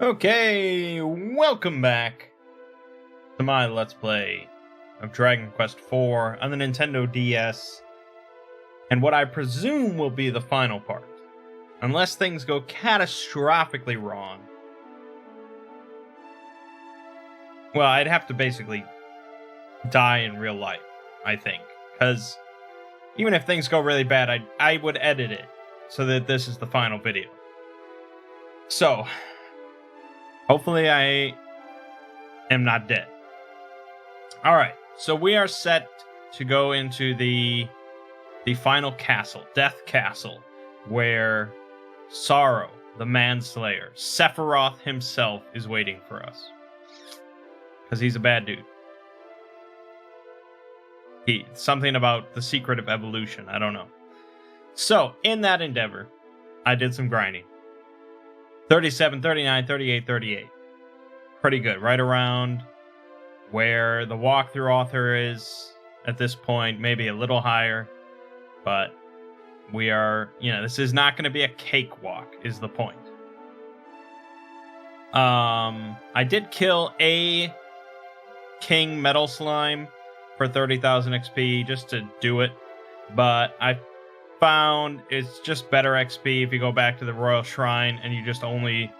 Okay, welcome back to my Let's Play of Dragon Quest IV on the Nintendo DS, and what I presume will be the final part, unless things go catastrophically wrong. Well, I'd have to basically die in real life, I think, because even if things go really bad, I would edit it so that this is the final video. So, hopefully I am not dead. Alright, so we are set to go into the final castle, Death Castle, where Sorrow, the Manslayer, Sephiroth himself, is waiting for us. Because he's a bad dude. Something about the secret of evolution, I don't know. So, in that endeavor, I did some grinding. 37, 39, 38, 38. Pretty good. Right around where the walkthrough author is at this point. Maybe a little higher. But we are, this is not going to be a cakewalk, is the point. I did kill a King Metal Slime for 30,000 XP just to do it. But I found it's just better XP if you go back to the Royal Shrine and you just only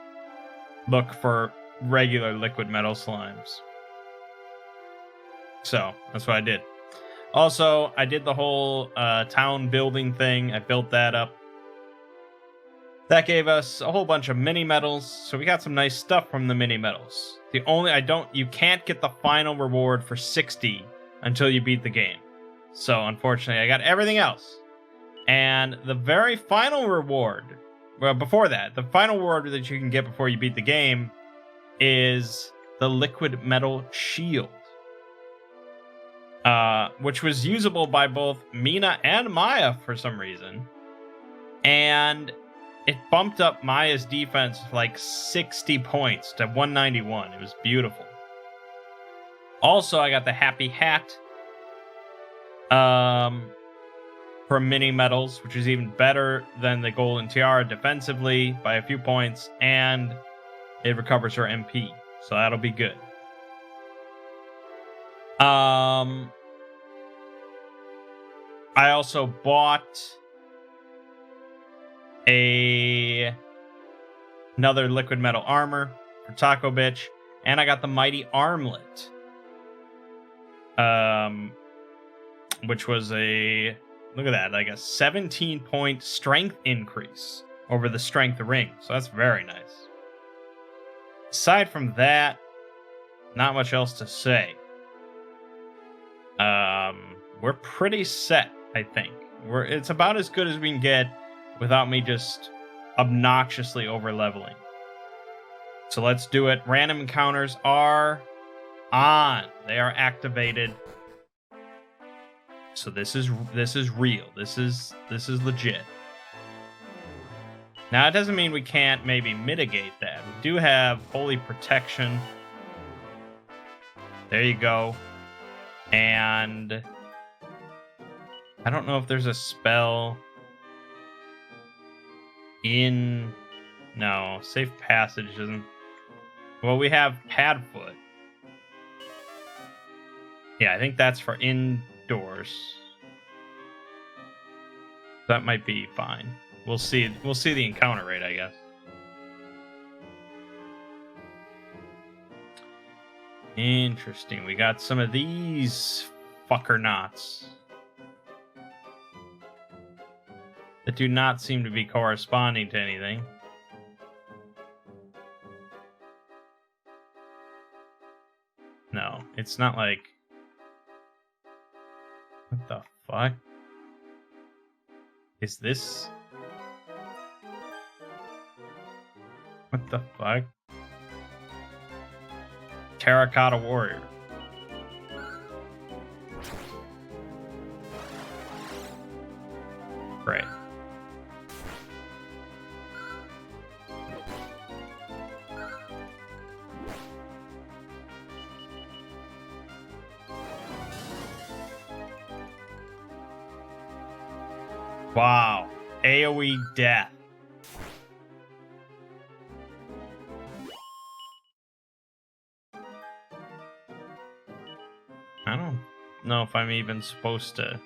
look for regular liquid metal slimes. So that's what I did. Also, I did the whole town building thing. I built that up. That gave us a whole bunch of mini medals, so we got some nice stuff from the mini medals. You can't get the final reward for 60 until you beat the game. So unfortunately, I got everything else. And the very final reward, well, before that, the final reward that you can get before you beat the game is the liquid metal shield, which was usable by both Mina and Maya for some reason. And it bumped up Maya's defense like 60 points to 191. It was beautiful. Also, I got the Happy Hat. For mini medals, which is even better than the Golden Tiara defensively by a few points, and it recovers her MP, so that'll be good. I also bought another liquid metal armor for Taco Bitch, and I got the Mighty Armlet, which was look at that, like a 17-point strength increase over the strength ring. So that's very nice. Aside from that, not much else to say. We're pretty set, I think. It's about as good as we can get without me just obnoxiously over-leveling. So let's do it. Random encounters are on. They are activated. So this is real. This is legit. Now, it doesn't mean we can't maybe mitigate that. We do have Holy Protection. There you go. And I don't know if there's a spell in... No, Safe Passage isn't... Well, we have Padfoot. Yeah, I think that's for indoors. That might be fine. We'll see the encounter rate, I guess. Interesting. We got some of these fucker knots that do not seem to be corresponding to anything. No, it's not like... What the fuck? Is this... What the fuck? Terracotta Warrior. Great. Wow. AoE death. I don't know if I'm even supposed to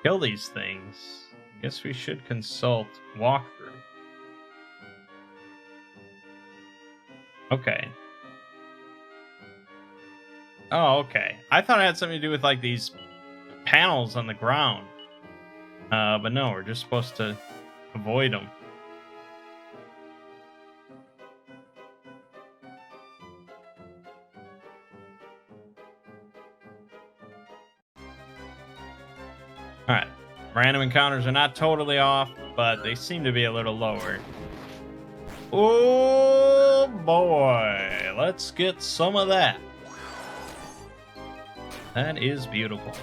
kill these things. I guess we should consult walkthrough. Okay. Oh, okay. I thought it had something to do with like these panels on the ground. But no, we're just supposed to avoid them. Alright. Random encounters are not totally off, but they seem to be a little lower. Oh boy. Let's get some of that. That is beautiful.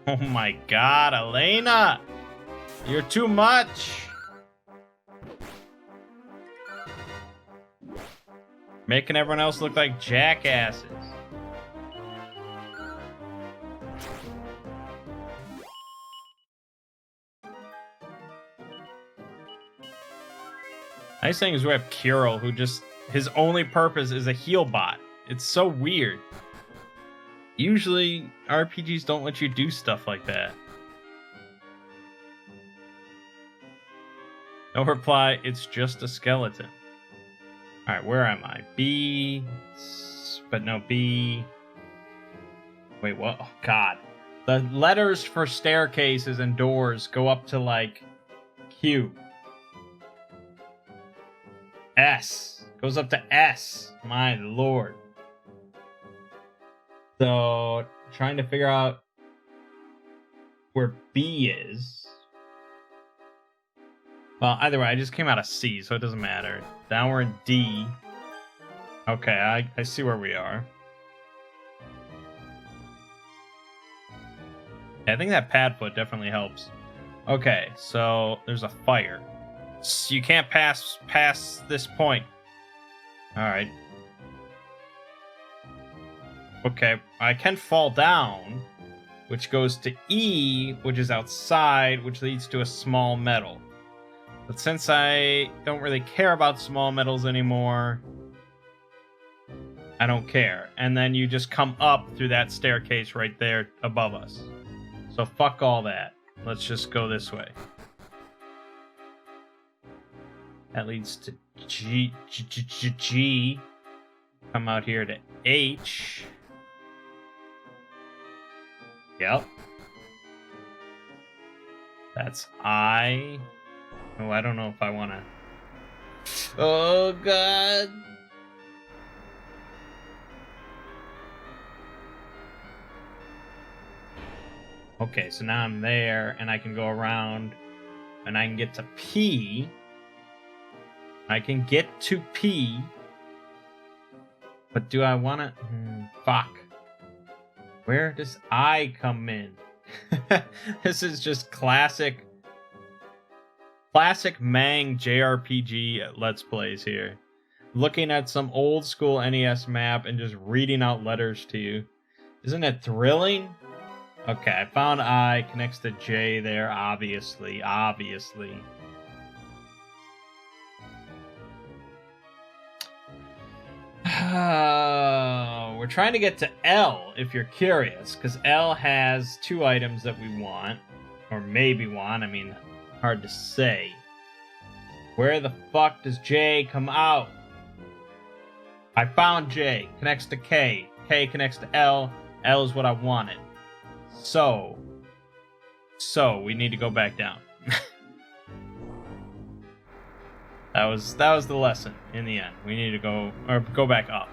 Oh my god, Elena! You're too much! Making everyone else look like jackasses. Nice thing is we have Kirill, who just, his only purpose is a heal bot. It's so weird. Usually, RPGs don't let you do stuff like that. No reply, it's just a skeleton. Alright, where am I? B... But no, B... Wait, what? Oh, God. The letters for staircases and doors go up to, like, Q. S. Goes up to S. My lord. So, trying to figure out where B is. Well, either way, I just came out of C, so it doesn't matter. Now we're in D. Okay, I see where we are. Yeah, I think that pad foot definitely helps. Okay, so there's a fire. So you can't pass past this point. Alright. Okay, I can fall down, which goes to E, which is outside, which leads to a small metal. But since I don't really care about small metals anymore, I don't care. And then you just come up through that staircase right there above us. So fuck all that. Let's just go this way. That leads to G. Come out here to H. Yep. That's I. Oh, I don't know if I want to... Oh, God. Okay, so now I'm there, and I can go around, and I can get to P. I can get to P. But do I want to... fuck. Where does I come in? This is just classic Mangg JRPG Let's Plays here. Looking at some old school NES map and just reading out letters to you. Isn't it thrilling? Okay, I found I connects to J there, obviously. We're trying to get to L, if you're curious, because L has 2 items that we want, or maybe want, I mean, hard to say. Where the fuck does J come out? I found J, connects to K, K connects to L, L is what I wanted. So we need to go back down. That was the lesson in the end. We need to go back up.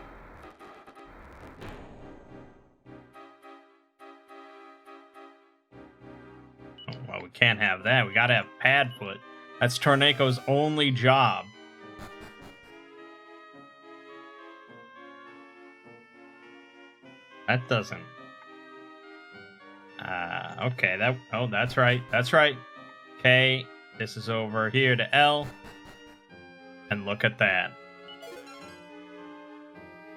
Oh, well, we can't have that. We gotta have pad foot. That's Tornaco's only job. That doesn't. Okay, that's right. Okay, this is over here to L. And look at that.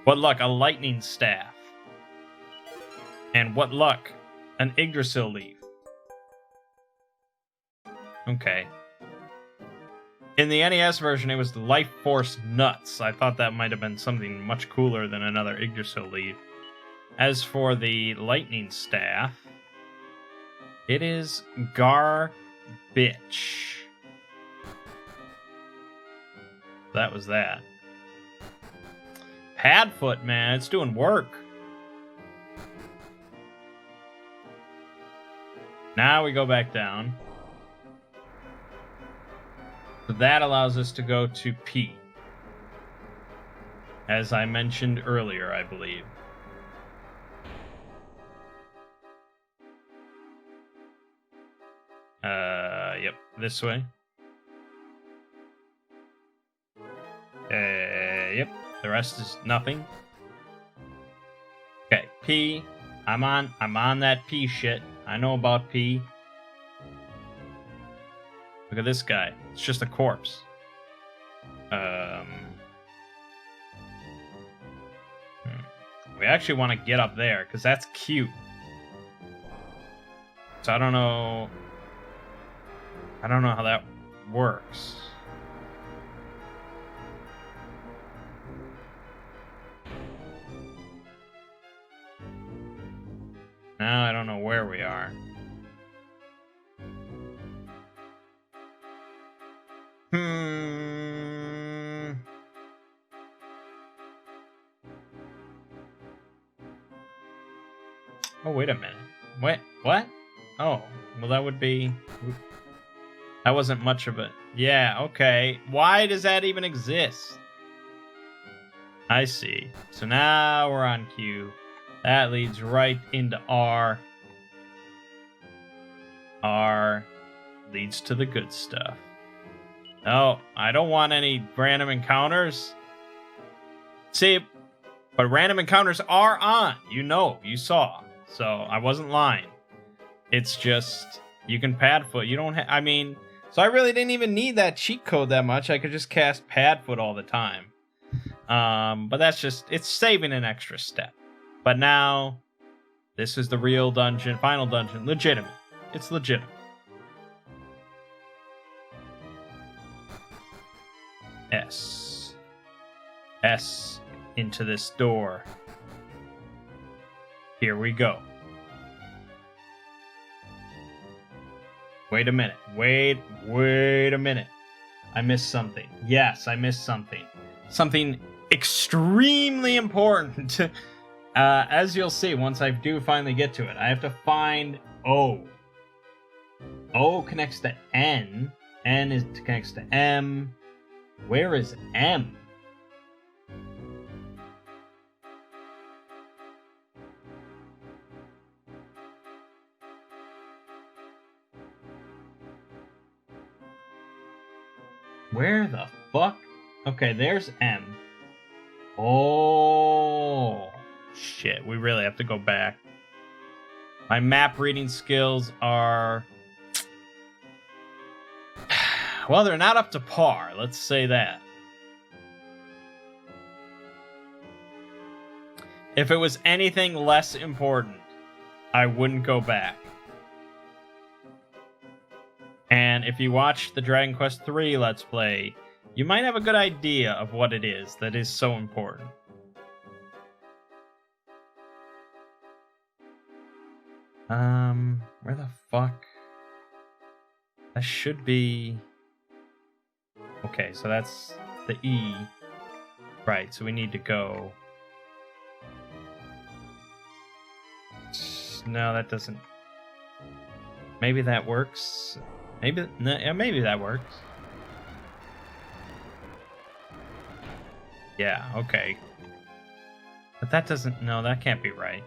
What luck, a lightning staff. And what luck? An Yggdrasil leaf. Okay. In the NES version, it was the Life Force Nuts. I thought that might have been something much cooler than another Yggdrasil leaf. As for the Lightning Staff, it is Garbage. That was that. Padfoot, man, it's doing work. Now we go back down. So that allows us to go to P. As I mentioned earlier, I believe. Yep, this way. Yep, the rest is nothing. Okay, P. I'm on that P shit. I know about P. Look at this guy. It's just a corpse. We actually want to get up there, because that's cute. So I don't know how that works. Now I don't know where we are. Oh, wait a minute. Wait, what? Oh, well that would be... That wasn't much of it. Yeah, okay. Why does that even exist? I see. So now we're on Q. That leads right into R. R leads to the good stuff. No, I don't want any random encounters. See, but random encounters are on. You know, you saw. So I wasn't lying. It's just, you can Padfoot. You don't I mean, so I really didn't even need that cheat code that much. I could just cast Padfoot all the time. But that's just, it's saving an extra step. But now, this is the real dungeon, final dungeon. Legitimate. It's legitimate. S. S into this door. Here we go. Wait a minute. Wait a minute. I missed something. Yes, I missed something. Something extremely important. As you'll see, once I do finally get to it, I have to find O. O connects to N. N connects to M. Where is M? Where the fuck? Okay, there's M. Oh, shit. We really have to go back. My map reading skills are... Well, they're not up to par. Let's say that. If it was anything less important, I wouldn't go back. And if you watch the Dragon Quest III Let's Play, you might have a good idea of what it is that is so important. Where the fuck? That should be... Okay, so that's the E. Right, so we need to go... No, that doesn't... Maybe that works. Maybe that works. Yeah, okay. But that doesn't... No, that can't be right.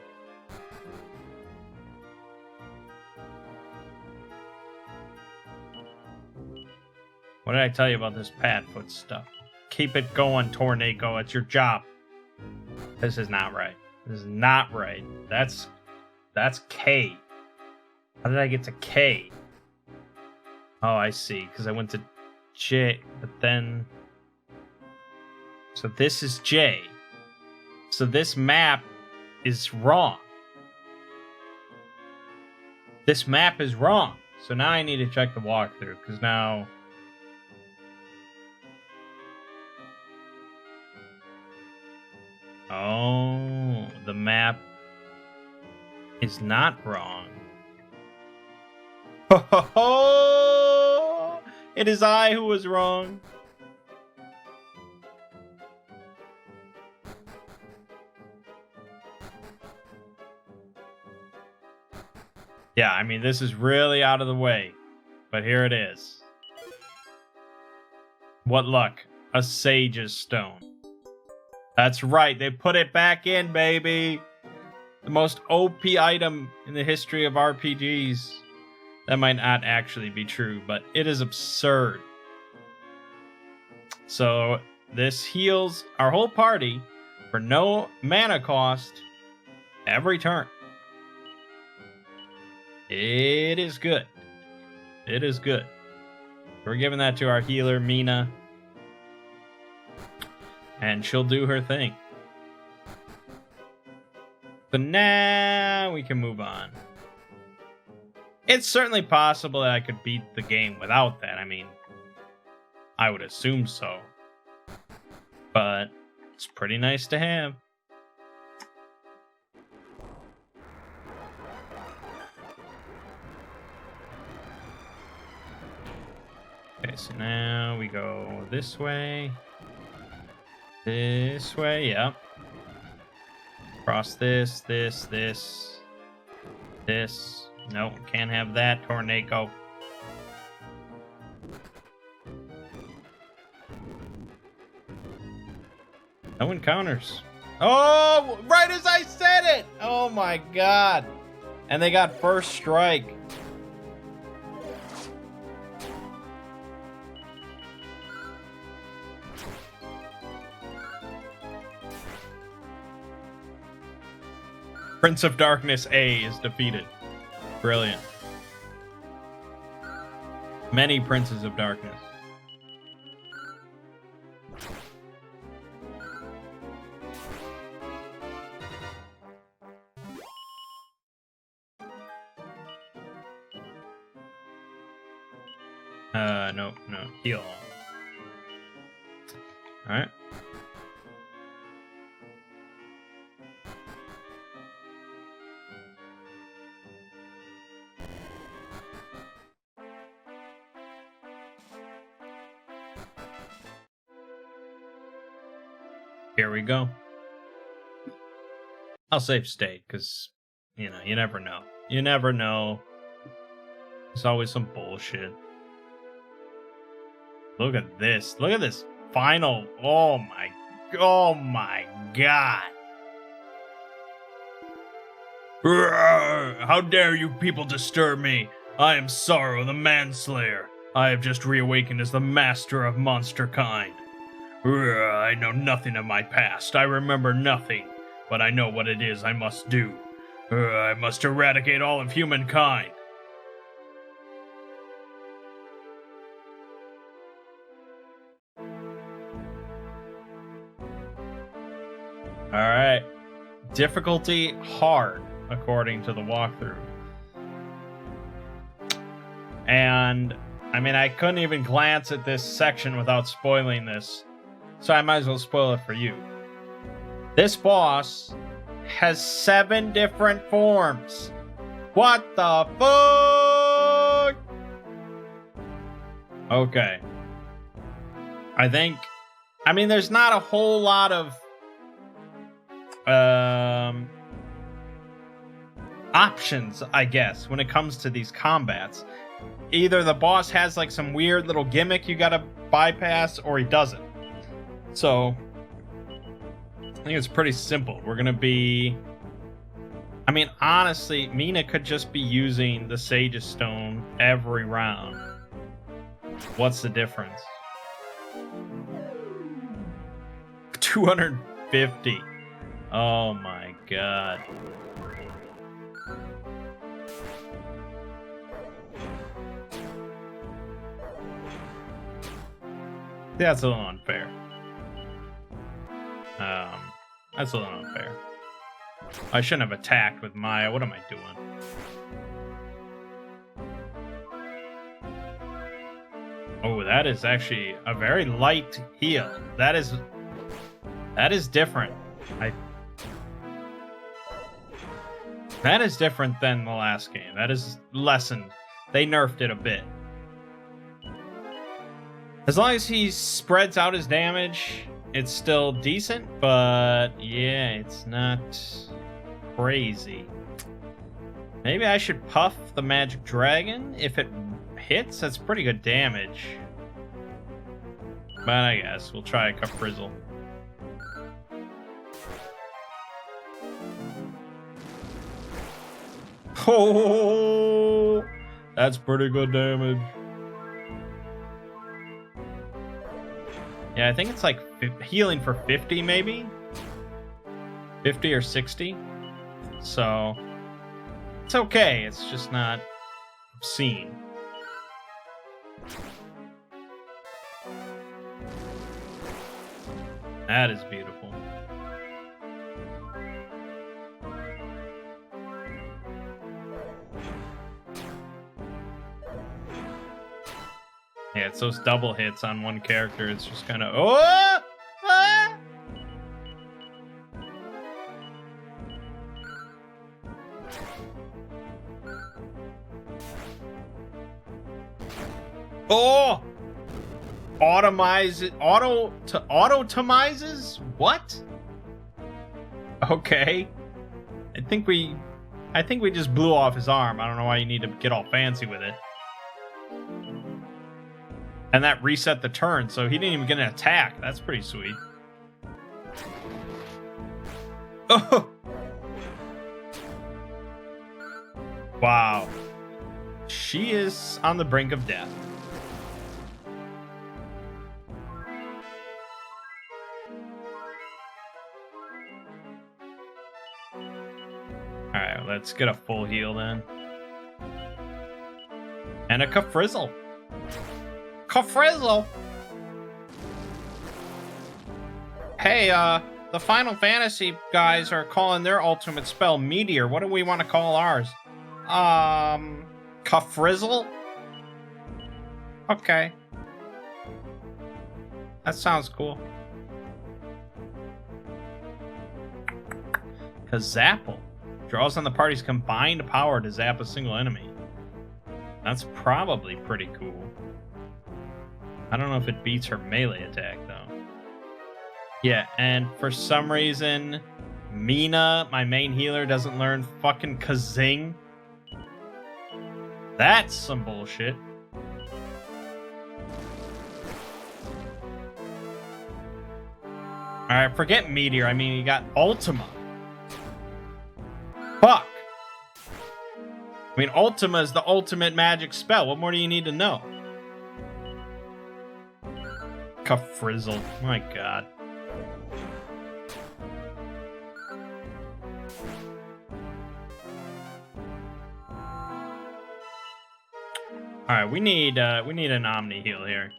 What did I tell you about this Padfoot stuff? Keep it going, Tornado. It's your job. This is not right. This is not right. That's K. How did I get to K? Oh, I see. Because I went to J, but then... So this is J. So this map is wrong. This map is wrong. So now I need to check the walkthrough, because now... Oh, the map is not wrong. Ho ho ho! It is I who was wrong. Yeah, I mean, this is really out of the way, but here it is. What luck. A Sage's Stone. That's right, they put it back in, baby! The most OP item in the history of RPGs. That might not actually be true, but it is absurd. So, this heals our whole party for no mana cost every turn. It is good. It is good. We're giving that to our healer, Mina. And she'll do her thing. So now we can move on. It's certainly possible that I could beat the game without that. I mean, I would assume so. But it's pretty nice to have. Okay, so now we go this way. This way, yep. Cross this. Nope, can't have that, Tornado. No encounters. Oh, right as I said it! Oh my god. And they got first strike. Prince of Darkness A is defeated. Brilliant. Many Princes of Darkness. No. Heal. Alright. Here we go. I'll save state, because, you know, you never know. You never know. There's always some bullshit. Look at this. Look at this final. Oh my god. How dare you people disturb me? I am Sorrow, the Manslayer. I have just reawakened as the master of monster kind. I know nothing of my past. I remember nothing. But I know what it is I must do. I must eradicate all of humankind. Alright. Difficulty hard, according to the walkthrough. And, I mean, I couldn't even glance at this section without spoiling this. So I might as well spoil it for you. This boss has 7 different forms. What the fuck? Okay. I mean, there's not a whole lot of options, I guess, when it comes to these combats. Either the boss has like some weird little gimmick you gotta bypass, or he doesn't. So I think it's pretty simple. We're gonna be, I mean, honestly, Mina could just be using the Sage's Stone every round. What's the difference? 250. Oh my god. That's a little unfair. That's a little unfair. I shouldn't have attacked with Maya. What am I doing? Oh, that is actually a very light heal. That is different. That is different than the last game. That is lessened. They nerfed it a bit. As long as he spreads out his damage, it's still decent, but yeah, it's not crazy. Maybe I should puff the magic dragon. If it hits, that's pretty good damage. But I guess we'll try a Frizzle. Oh, that's pretty good damage. Yeah, I think it's like healing for 50 maybe? 50 or 60. So, it's okay. It's just not obscene. That is beautiful. Yeah, it's those double hits on one character. It's just kind of... Oh! Ah! Oh! Automizes? What? Okay. I think we just blew off his arm. I don't know why you need to get all fancy with it. And that reset the turn, so he didn't even get an attack. That's pretty sweet. Oh! Wow. She is on the brink of death. Alright, let's get a full heal then. And a Frizzle. Frizzle. Hey, the Final Fantasy guys are calling their ultimate spell Meteor. What do we want to call ours? Frizzle? Okay. That sounds cool. Zapple draws on the party's combined power to zap a single enemy. That's probably pretty cool. I don't know if it beats her melee attack, though. Yeah, and for some reason, Mina, my main healer, doesn't learn fucking Kazing. That's some bullshit. Alright, forget Meteor. I mean, you got Ultima. Fuck. I mean, Ultima is the ultimate magic spell. What more do you need to know? Frizzle. My god. Alright, we need an Omni heal here.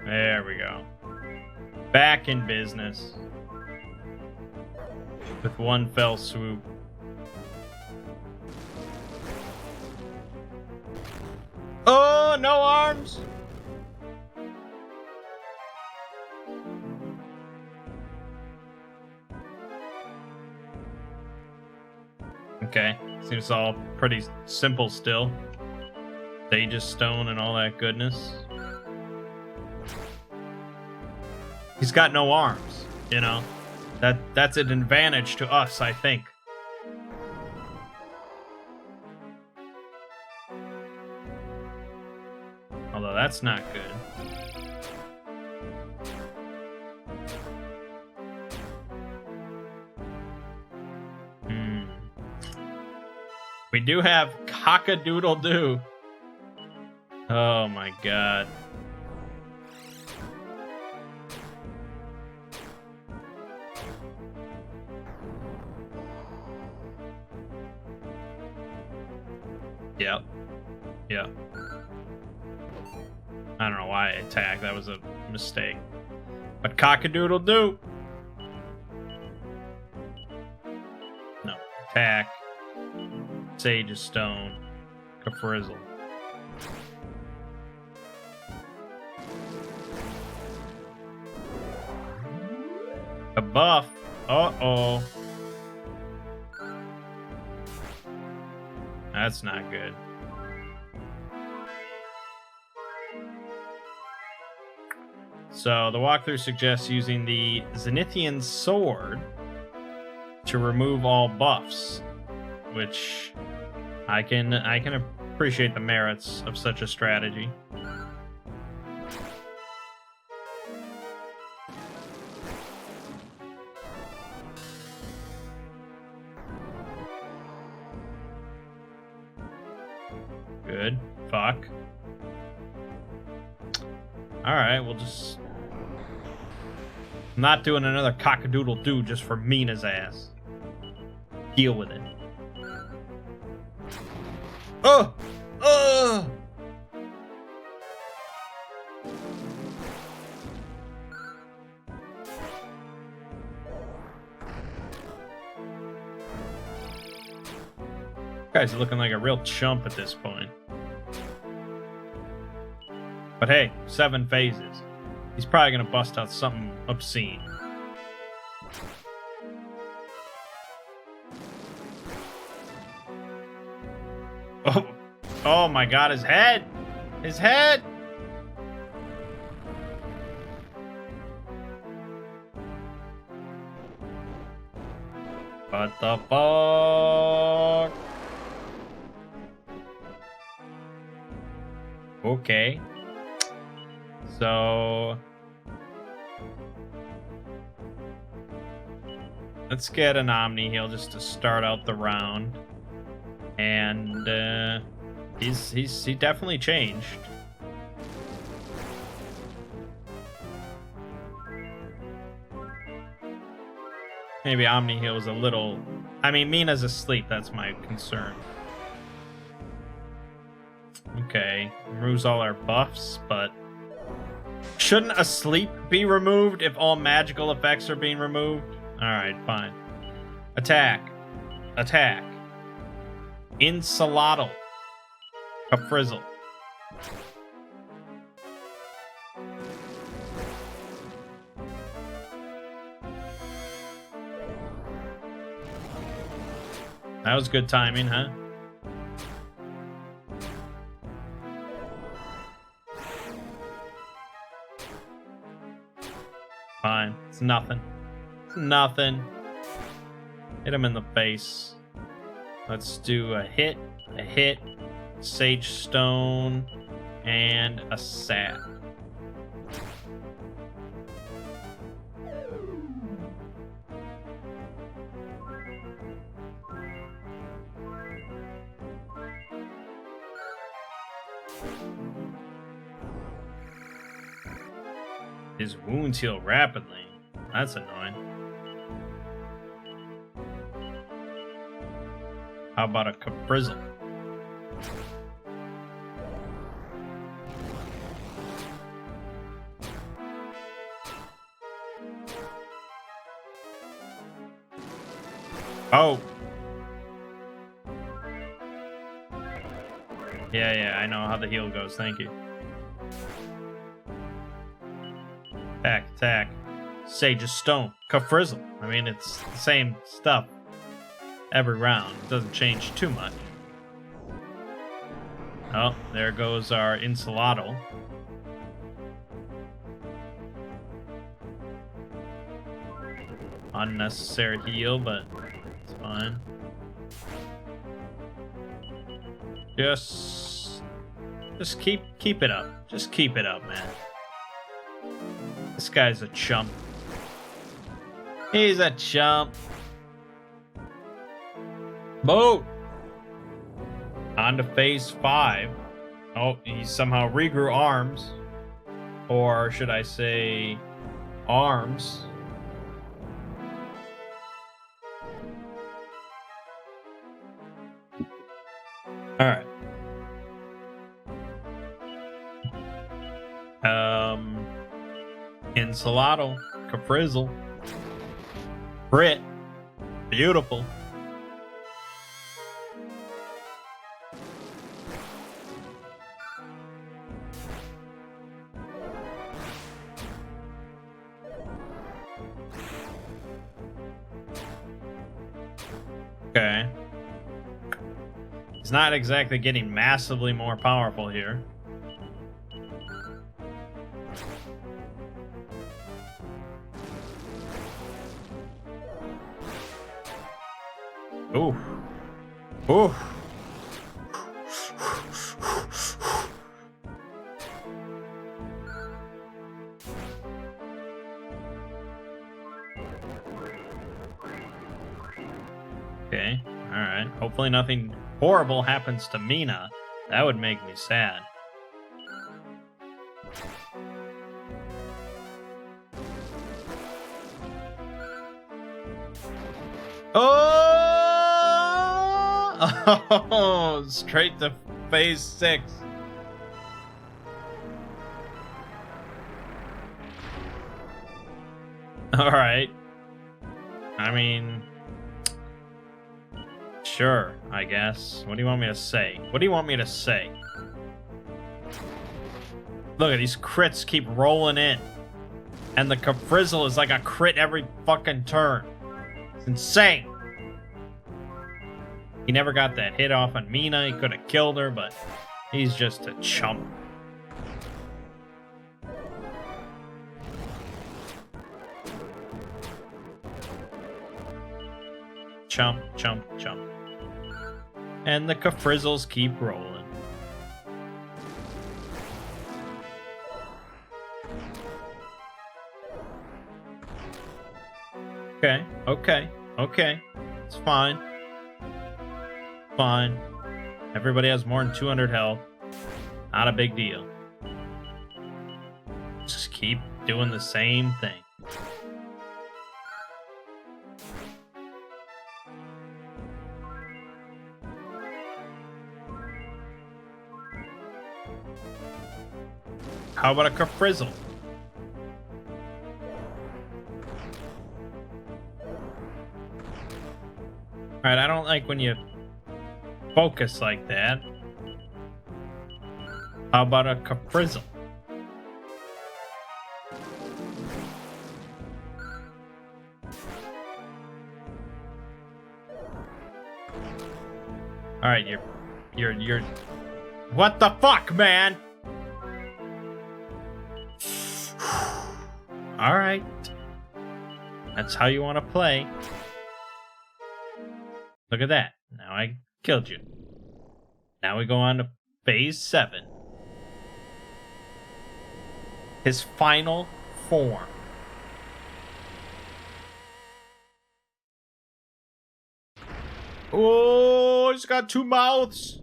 There we go. Back in business. With one fell swoop. Oh, no arms! Okay, seems all pretty simple still. Sage's Stone and all that goodness. He's got no arms, you know? That's an advantage to us, I think. Although that's not good. We do have Cock-a-doodle-doo. Oh my god. Yep. Yep. I don't know why I attacked. That was a mistake. But cock-a-doodle-doo. Attack. Sage's Stone. Kafrizzle. A buff. Uh-oh. That's not good. So the walkthrough suggests using the Zenithian Sword to remove all buffs, which I can appreciate the merits of such a strategy. Good. Fuck. Alright, we'll just... I'm not doing another cock-a-doodle-doo just for Mina's ass. Deal with it. Oh! Oh! Guy's looking like a real chump at this point. But hey, 7 phases. He's probably gonna bust out something obscene. Oh, oh my god, his head! His head! What the fuck? Okay. So let's get an Omni Heal just to start out the round. And he definitely changed. Maybe Omni Heal was a little... I mean, Mina's asleep, that's my concern. Okay, removes all our buffs, but... Shouldn't asleep be removed if all magical effects are being removed? Alright, fine. Attack. Attack. Insalatl. Kafrizzle. That was good timing, huh? Fine. It's nothing. It's nothing. Hit him in the face. Let's do a hit, Sage Stone, and a sap. His wounds heal rapidly. That's annoying. How about a Kafrizzle? Oh. Yeah, I know how the heal goes. Thank you. Attack. Sage's Stone. Kafrizzle. I mean, it's the same stuff every round. It doesn't change too much. Oh, there goes our Insalatl. Unnecessary heal, but it's fine. Just keep it up. Just keep it up, man. This guy's a chump. He's a chump. Boat! On to phase 5. Oh, he somehow regrew arms. Or should I say arms. Alright. Insalatl, Kafrizzle, Crit, beautiful. Okay. He's not exactly getting massively more powerful here. Ooh. Ooh. Okay, alright. Hopefully nothing horrible happens to Mina. That would make me sad. Oh! Straight to phase 6. Alright. I mean... Sure, I guess. What do you want me to say? What do you want me to say? Look at these crits keep rolling in. And the Frizzle is like a crit every fucking turn. It's insane. He never got that hit off on Mina. He could have killed her, but he's just a chump. Chump, chump, chump. And the Frizzles keep rolling. Okay, okay, okay. It's fine. Fine. Everybody has more than 200 health. Not a big deal. Just keep doing the same thing. How about a Frizzle? Alright, I don't like when you focus like that. How about a Frizzle? Alright, you're what the fuck, man? Alright. That's how you want to play. Look at that. Now I killed you. Now we go on to phase 7. His final form. Oh, he's got 2 mouths.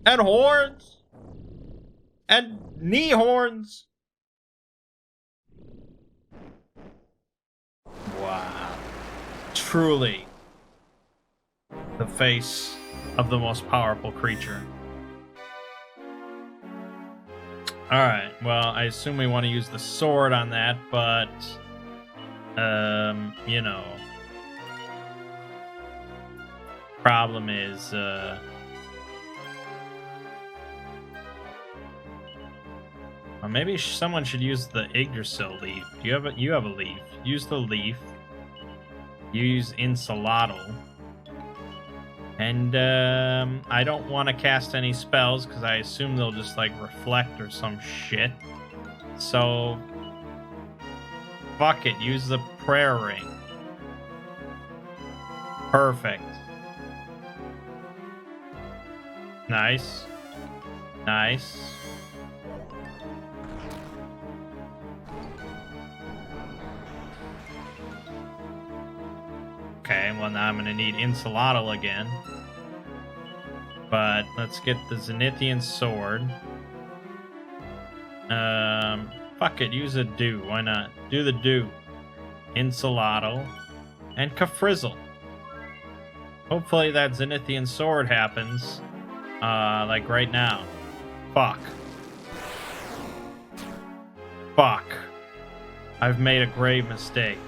And horns. And knee horns. Wow. Truly the face of the most powerful creature. Alright, well, I assume we want to use the sword on that, but... you know... Problem is, or maybe someone should use the Yggdrasil leaf. You have a leaf. Use the leaf. Use Insulatl. And I don't want to cast any spells because I assume they'll just like reflect or some shit. So fuck it. Use the prayer ring. Perfect. Nice. Nice. Okay, well now I'm gonna need Insulatl again. But let's get the Zenithian sword. Fuck it, use a dew. Why not? Do the dew. Insulatl. And Frizzle. Hopefully that Zenithian sword happens. Like right now. Fuck. Fuck. I've made a grave mistake.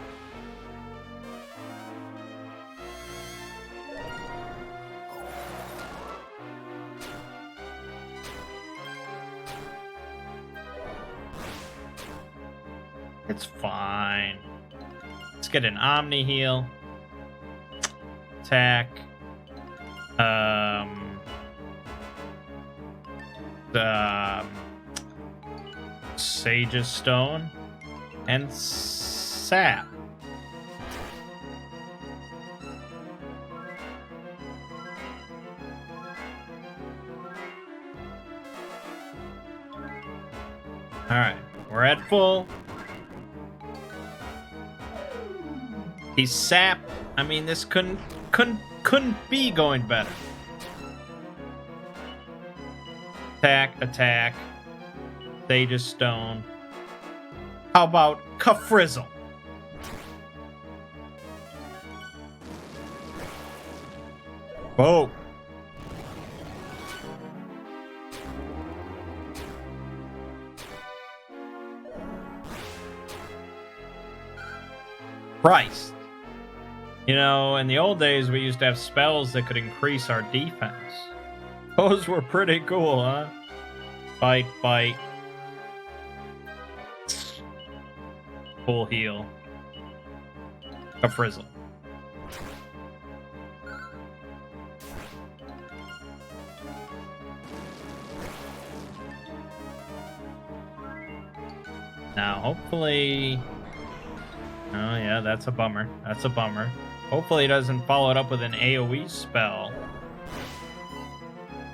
It's fine. Let's get an Omni heal. attack. Sage's Stone and Sap. Alright, we're at full. He's Sap. I mean, this couldn't be going better. Attack. Sage's Stone. How about Kafrizzle? Oh. Christ. You know, in the old days, we used to have spells that could increase our defense. Those were pretty cool, huh? Fight. Full heal. A Frizzle. Now, hopefully... Oh, yeah, that's a bummer. Hopefully he doesn't follow it up with an AoE spell.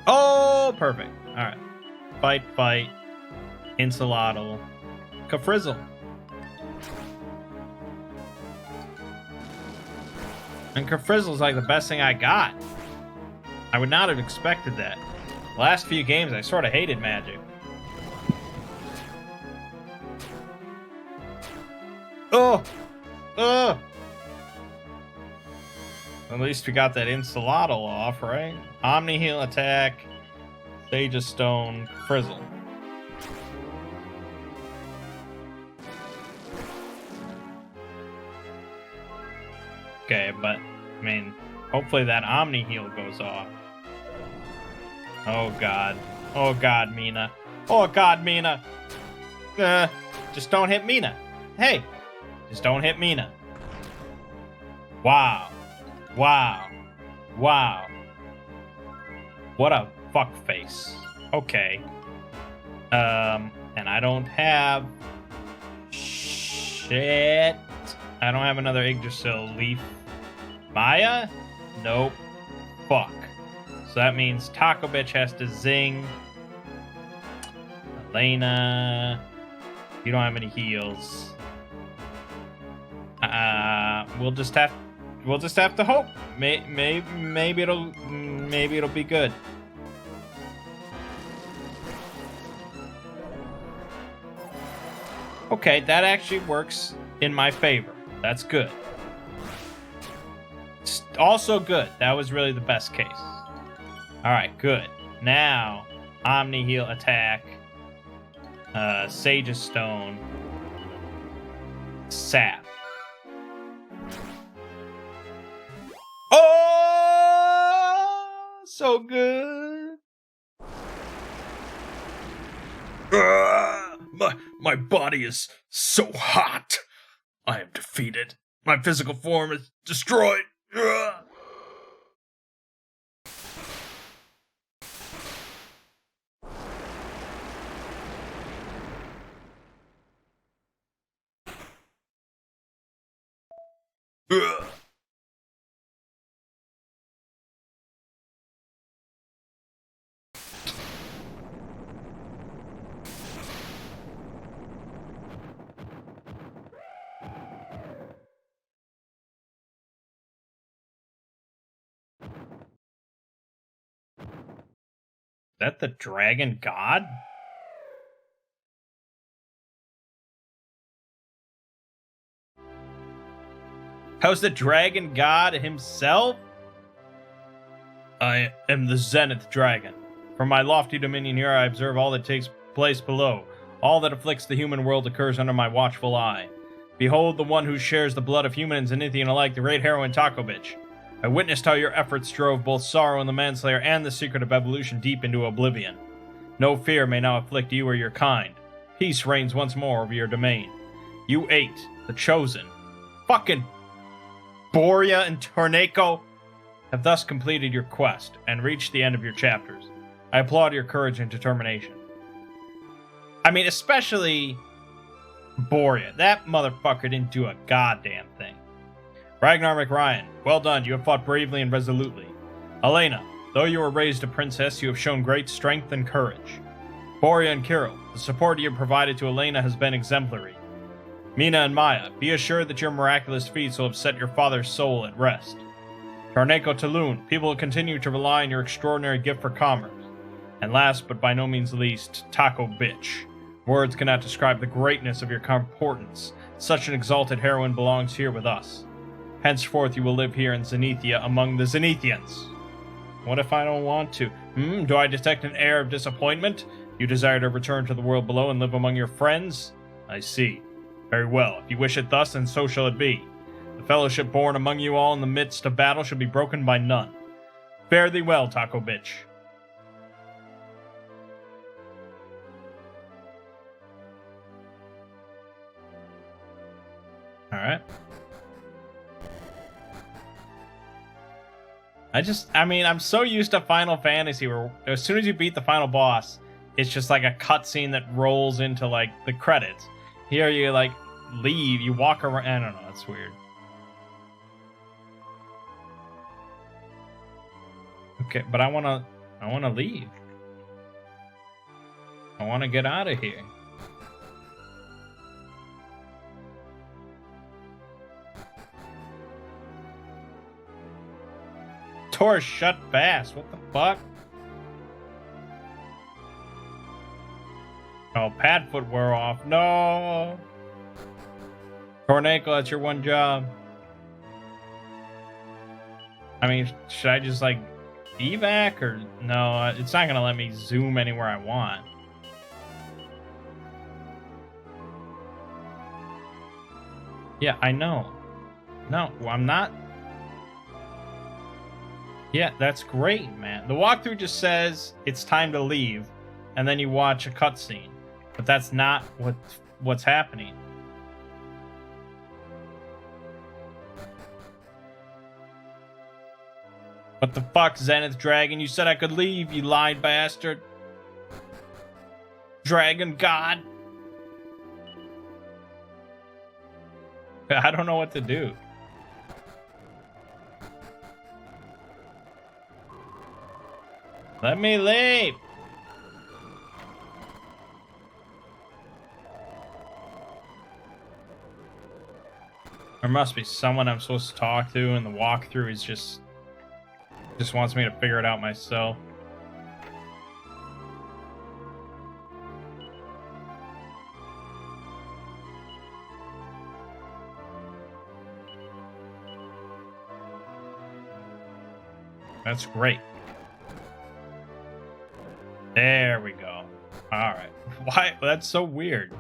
Oh, perfect. Alright. Fight. Insolotl. Kafrizzle. And Kafrizzle's like the best thing I got. I would not have expected that. Last few games, I sort of hated magic. Oh! At least we got that Insolotl off, right? Omni Heal attack, Sage's Stone, Frizzle. Okay, but, I mean, hopefully that Omni Heal goes off. Oh god, Mina. Oh god, Mina! Just don't hit Mina. Hey! Just don't hit Mina. Wow. What a fuckface. Okay. And I don't have... Shit. I don't have another Yggdrasil leaf. Maya? Nope. Fuck. So that means Taco Bitch has to zing. Elena... You don't have any heals. We'll just have to hope. Maybe it'll be good. Okay, that actually works in my favor. That's good. It's also good. That was really the best case. All right, good. Now, Omni Heal attack. Sage's Stone. Sap. Oh, so good. My body is so hot. I am defeated. My physical form is destroyed. Is that the dragon god? How's the dragon god himself? I am the Zenith Dragon. From my lofty dominion here, I observe all that takes place below. All that afflicts the human world occurs under my watchful eye. Behold the one who shares the blood of human and Zenithian alike, the great heroine Taco Bitch. I witnessed how your efforts drove both sorrow in the manslayer and the secret of evolution deep into oblivion. No fear may now afflict you or your kind. Peace reigns once more over your domain. You 8, the chosen. Fucking Boria and Torneko. have thus completed your quest and reached the end of your chapters. I applaud your courage and determination. I mean, especially Boria. That motherfucker didn't do a goddamn thing. Ragnar McRyan, well done. You have fought bravely and resolutely. Elena, though you were raised a princess, you have shown great strength and courage. Boria and Kirill, the support you have provided to Elena has been exemplary. Mina and Maya, be assured that your miraculous feats will have set your father's soul at rest. Tarneko Talun, people will continue to rely on your extraordinary gift for commerce. And last but by no means least, Taco Bitch. Words cannot describe the greatness of your importance. Such an exalted heroine belongs here with us. Henceforth you will live here in Zenithia among the Zenithians. What if I don't want to? Do I detect an air of disappointment? You desire to return to the world below and live among your friends? I see. Very well. If you wish it thus, then so shall it be. The fellowship born among you all in the midst of battle shall be broken by none. Fare thee well, Taco Bitch. Alright. I'm so used to Final Fantasy where as soon as you beat the final boss, it's just like a cutscene that rolls into like the credits. Here you like leave, you walk around. I don't know, that's weird. Okay, but I wanna leave. I wanna get out of here. Door shut fast. What the fuck? Oh, Padfoot wore off. No. Tornado, that's your one job. I mean, should I just like evac or no? It's not gonna let me zoom anywhere I want. Yeah, I know. No, I'm not. Yeah, that's great, man. The walkthrough just says it's time to leave, and then you watch a cutscene. But that's not what's happening. What the fuck, Zenith Dragon? You said I could leave, you lying bastard. Dragon God. I don't know what to do. Let me leave. There must be someone I'm supposed to talk to, and the walkthrough is just wants me to figure it out myself. That's great. There we go. All right. Why? That's so weird.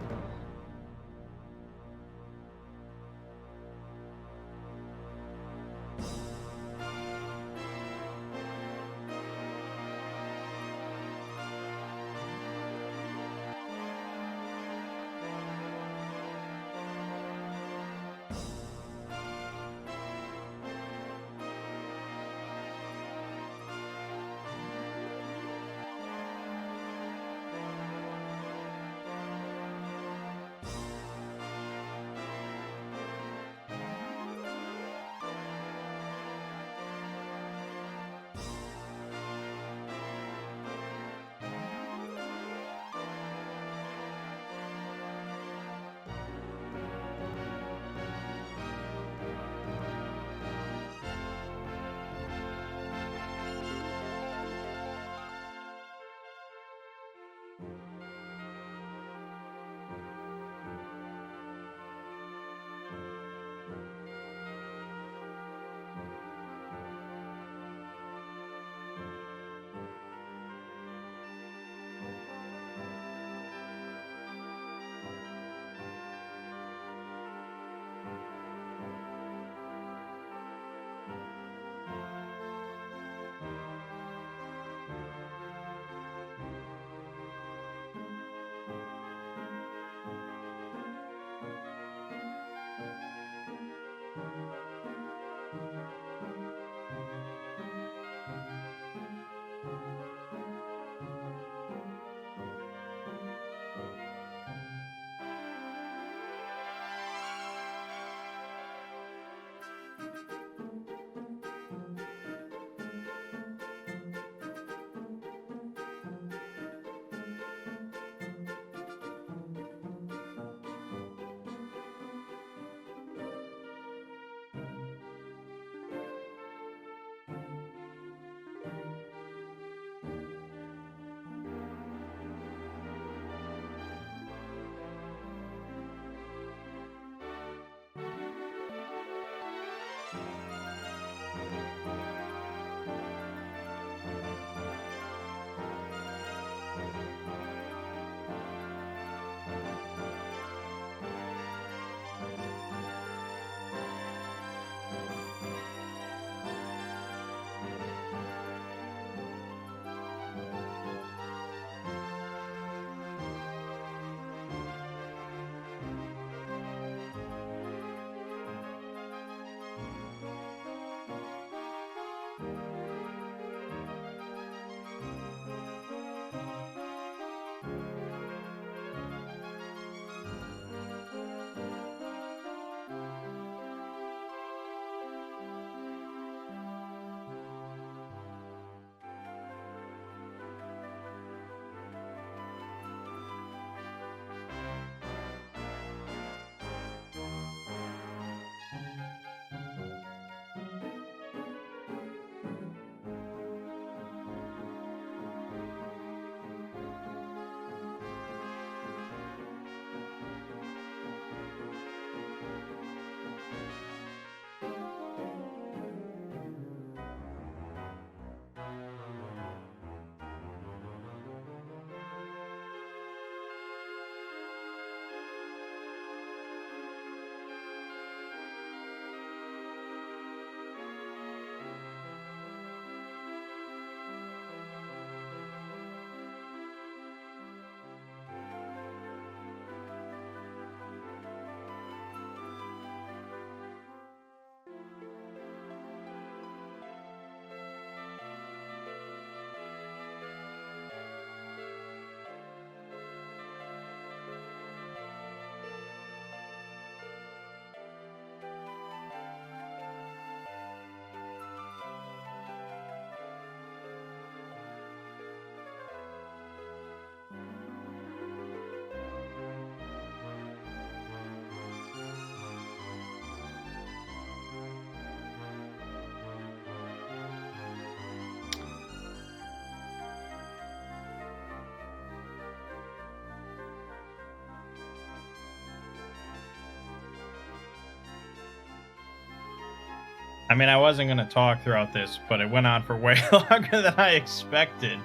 I mean, I wasn't going to talk throughout this, but it went on for way longer than I expected.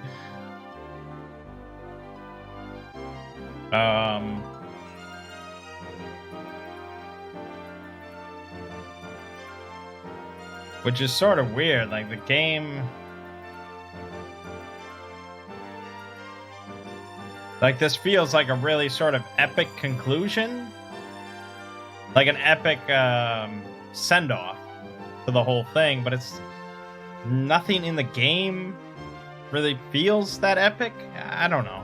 Which is sort of weird. Like, the game... Like, this feels like a really sort of epic conclusion. Like an epic send-off to the whole thing, but it's... Nothing in the game really feels that epic. I don't know.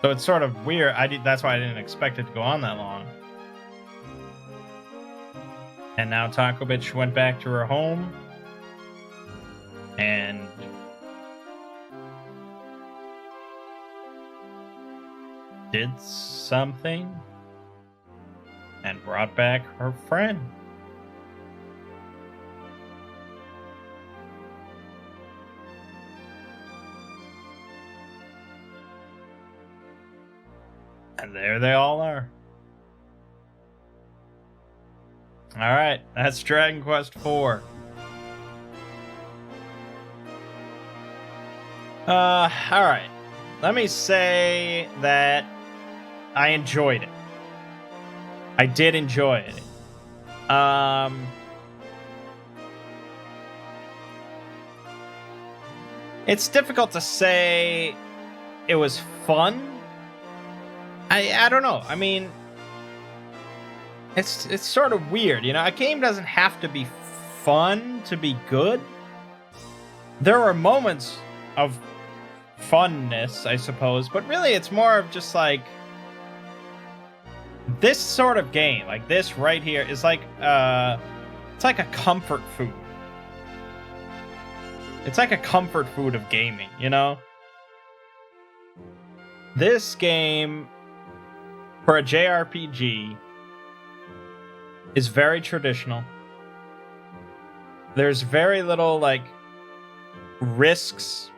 So it's sort of weird. That's why I didn't expect it to go on that long. And now Taco Bitch went back to her home. And... did something. And brought back her friend. And there they all are. Alright, that's Dragon Quest IV. Alright. Let me say that I enjoyed it. I did enjoy it. It's difficult to say it was fun. I don't know. I mean, it's sort of weird, you know? A game doesn't have to be fun to be good. There are moments of funness, I suppose, but really it's more of just like this sort of game, like this right here is like it's like a comfort food. It's like a comfort food of gaming, you know? This game for a JRPG is very traditional. There's very little like risks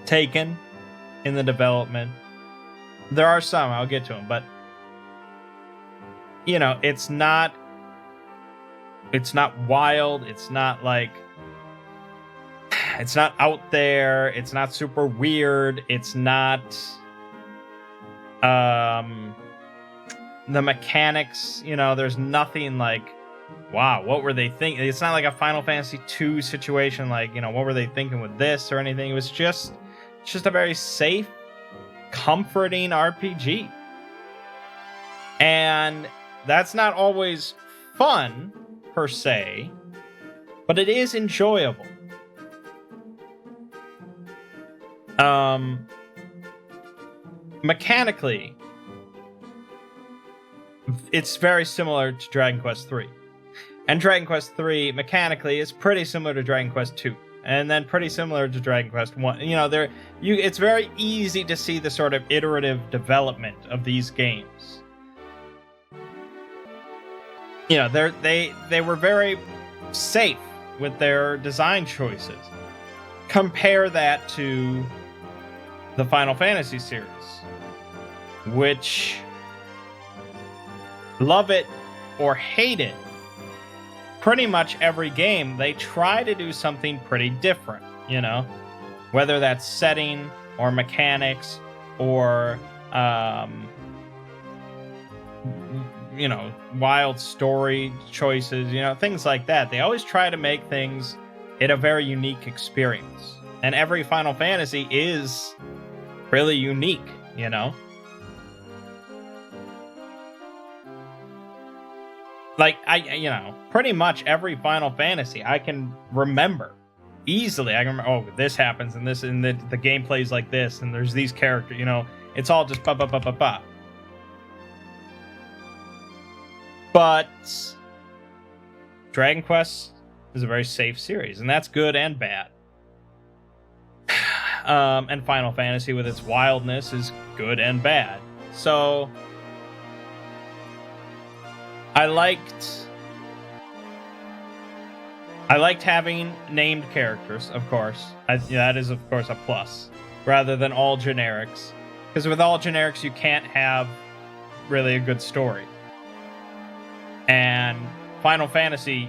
taken in the development. There are some, I'll get to them, but you know, it's not wild, it's not like it's not out there, it's not super weird, it's not the mechanics, you know, there's nothing like, wow, what were they thinking? It's not like a Final Fantasy II situation, like, you know, what were they thinking with this or anything? It was just a very safe, comforting RPG. And that's not always fun, per se, but it is enjoyable. Mechanically, it's very similar to Dragon Quest III. And Dragon Quest III, mechanically, is pretty similar to Dragon Quest II. And then pretty similar to Dragon Quest I. You know, it's very easy to see the sort of iterative development of these games. You know, they were very safe with their design choices. Compare that to the Final Fantasy series, which, love it or hate it, pretty much every game they try to do something pretty different, you know, whether that's setting or mechanics or you know, wild story choices, you know, things like that. They always try to make things in a very unique experience, and every Final Fantasy is really unique, you know. Like, you know, pretty much every Final Fantasy I can remember easily. I can remember, oh, this happens, and this, and the game plays like this, and there's these characters, you know. It's all just ba-ba-ba-ba-ba. But Dragon Quest is a very safe series, and that's good and bad. And Final Fantasy, with its wildness, is good and bad. So I liked having named characters, of course. That is, of course, a plus, rather than all generics. Because with all generics, you can't have really a good story. And the Final Fantasy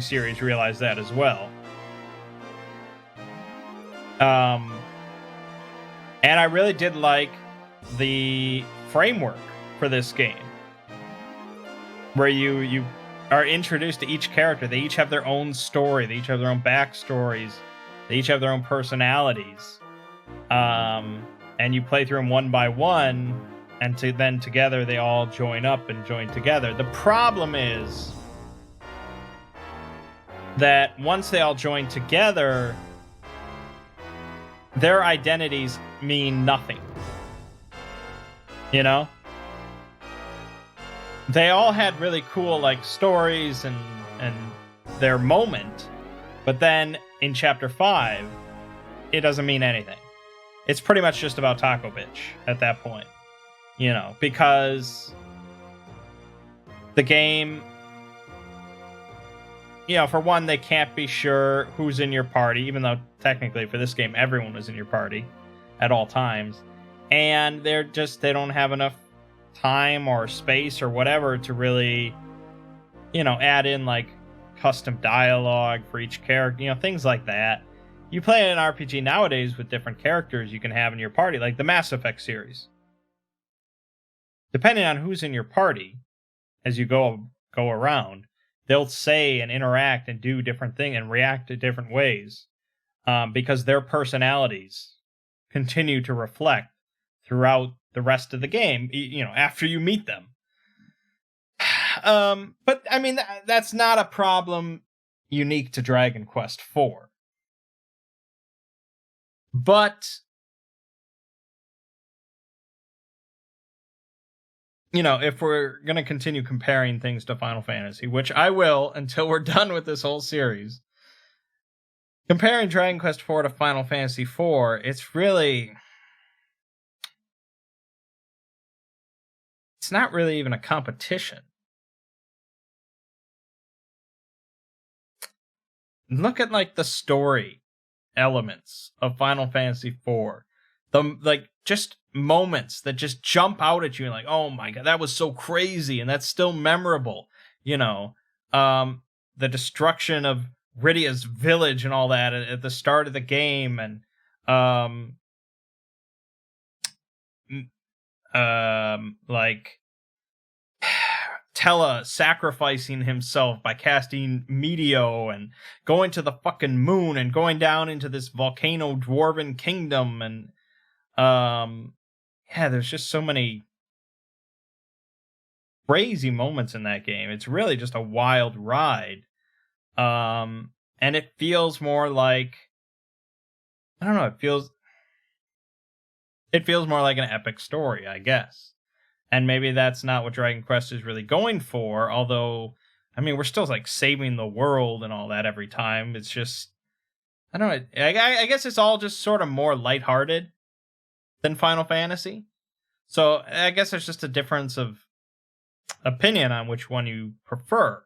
series realized that as well. And I really did like the framework for this game, where you are introduced to each character. They each have their own story. They each have their own backstories. They each have their own personalities. And you play through them one by one, and then together they all join up and join together. The problem is that once they all join together, their identities mean nothing. You know? They all had really cool, like, stories and their moment, but then in Chapter 5, it doesn't mean anything. It's pretty much just about Taco Bitch at that point. You know, because the game, you know, for one, they can't be sure who's in your party, even though technically for this game, everyone was in your party at all times. And they don't have enough time or space or whatever to really, you know, add in like custom dialogue for each character, you know, things like that. You play an RPG nowadays with different characters you can have in your party, like the Mass Effect series. Depending on who's in your party, as you go around, they'll say and interact and do different things and react to different ways, because their personalities continue to reflect throughout the rest of the game, you know, after you meet them. But, I mean, that's not a problem unique to Dragon Quest IV. But, you know, if we're going to continue comparing things to Final Fantasy, which I will until we're done with this whole series, comparing Dragon Quest IV to Final Fantasy IV, it's not really even a competition. Look at, like, the story elements of Final Fantasy IV. Just moments that just jump out at you and like, oh my god, that was so crazy, and that's still memorable. You know, the destruction of Rydia's village and all that at the start of the game, and like Tella sacrificing himself by casting Meteo and going to the fucking moon and going down into this volcano dwarven kingdom, and yeah, there's just so many crazy moments in that game. It's really just a wild ride. And it feels more like, I don't know, it feels more like an epic story, I guess. And maybe that's not what Dragon Quest is really going for, although, I mean, we're still, like, saving the world and all that every time. It's just, I don't know, I guess it's all just sort of more lighthearted than Final Fantasy. So, I guess there's just a difference of opinion on which one you prefer.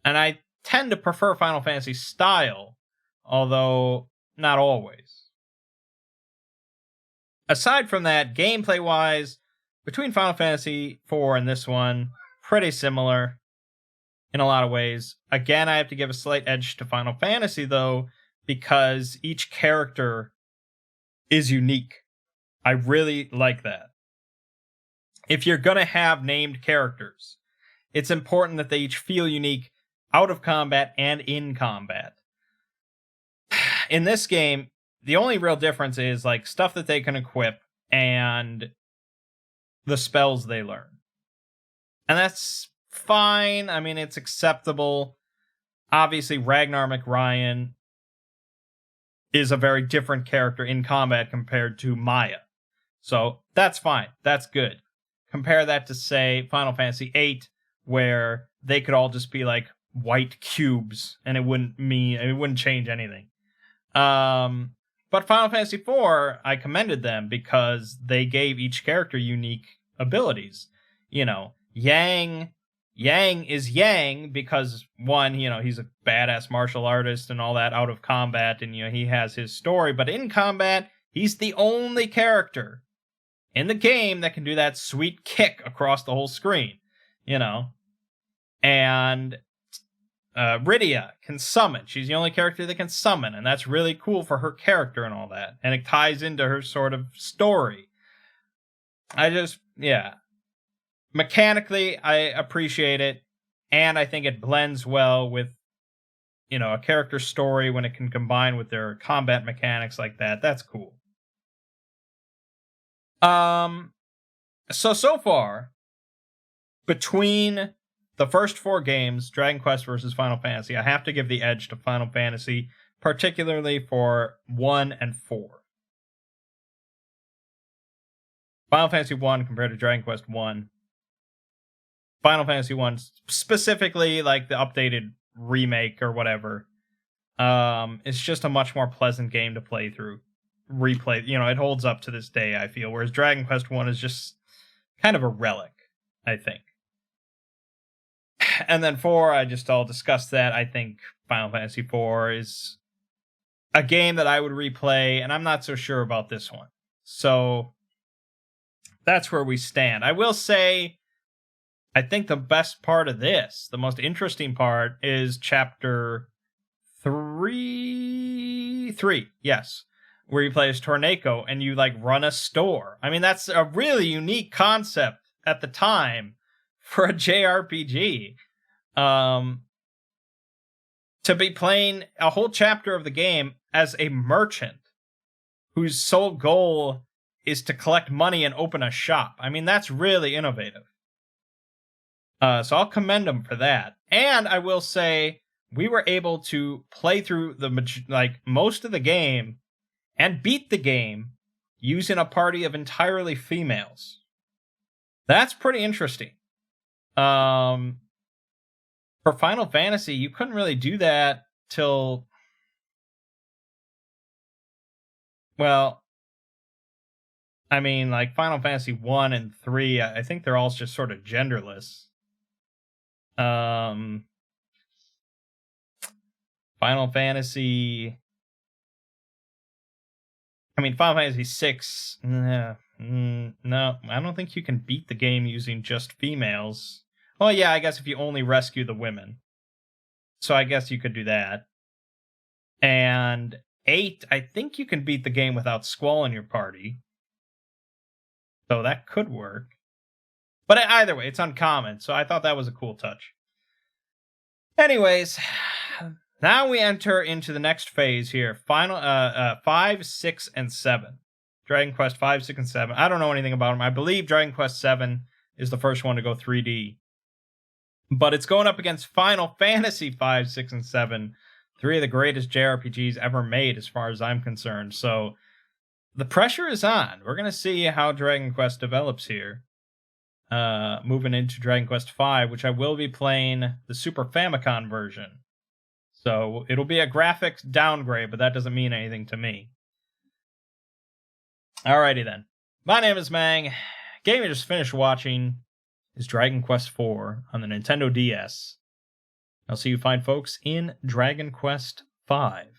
And I tend to prefer Final Fantasy style, although not always. Aside from that, gameplay-wise, between Final Fantasy IV and this one, pretty similar in a lot of ways. Again, I have to give a slight edge to Final Fantasy, though, because each character is unique. I really like that. If you're going to have named characters, it's important that they each feel unique out of combat and in combat. In this game, the only real difference is like stuff that they can equip and the spells they learn. And that's fine. I mean, it's acceptable. Obviously, Ragnar McRyan is a very different character in combat compared to Maya. So that's fine. That's good. Compare that to, say, Final Fantasy VIII, where they could all just be like white cubes and it wouldn't change anything. But Final Fantasy IV, I commended them because they gave each character unique abilities. You know, Yang is Yang because, one, you know, he's a badass martial artist and all that out of combat, and, you know, he has his story, but in combat, he's the only character in the game that can do that sweet kick across the whole screen. you know. And Rydia can summon. She's the only character that can summon, and that's really cool for her character and all that. And it ties into her sort of story. Mechanically, I appreciate it, and I think it blends well with, a character story when it can combine with their combat mechanics like that. That's cool. So far, between the first 4 games, Dragon Quest versus Final Fantasy, I have to give the edge to Final Fantasy, particularly for 1 and 4. Final Fantasy 1 compared to Dragon Quest 1. Final Fantasy 1, specifically like the updated remake or whatever, it's just a much more pleasant game to play through. Replay, it holds up to this day, I feel, whereas Dragon Quest 1 is just kind of a relic, I think. And then 4, I'll discuss that. I think Final Fantasy 4 is a game that I would replay, and I'm not so sure about this one. So that's where we stand. I will say, I think the best part of this, the most interesting part, is chapter 3, yes, where you play as Torneko and you run a store. I mean, that's a really unique concept at the time for a JRPG. To be playing a whole chapter of the game as a merchant whose sole goal is to collect money and open a shop. I mean, that's really innovative. So I'll commend them for that. And I will say, we were able to play through most of the game and beat the game using a party of entirely females. That's pretty interesting. For Final Fantasy, you couldn't really do that till, well, I mean, Final Fantasy 1 and 3, I think they're all just sort of genderless. Final Fantasy 6, no, I don't think you can beat the game using just females. Well, yeah, I guess if you only rescue the women. So I guess you could do that. And 8, I think you can beat the game without Squall in your party. So that could work. But either way, it's uncommon, so I thought that was a cool touch. Anyways, now we enter into the next phase here. 5, 6, and 7. Dragon Quest 5, 6, and 7. I don't know anything about them. I believe Dragon Quest 7 is the first one to go 3D. But it's going up against Final Fantasy 5, 6, and 7. 3 of the greatest JRPGs ever made, as far as I'm concerned. So the pressure is on. We're going to see how Dragon Quest develops here. Moving into Dragon Quest V, which I will be playing the Super Famicom version. So it'll be a graphics downgrade, but that doesn't mean anything to me. Alrighty then. My name is Mangg. Game you just finished watching is Dragon Quest IV on the Nintendo DS. I'll see you fine folks in Dragon Quest V.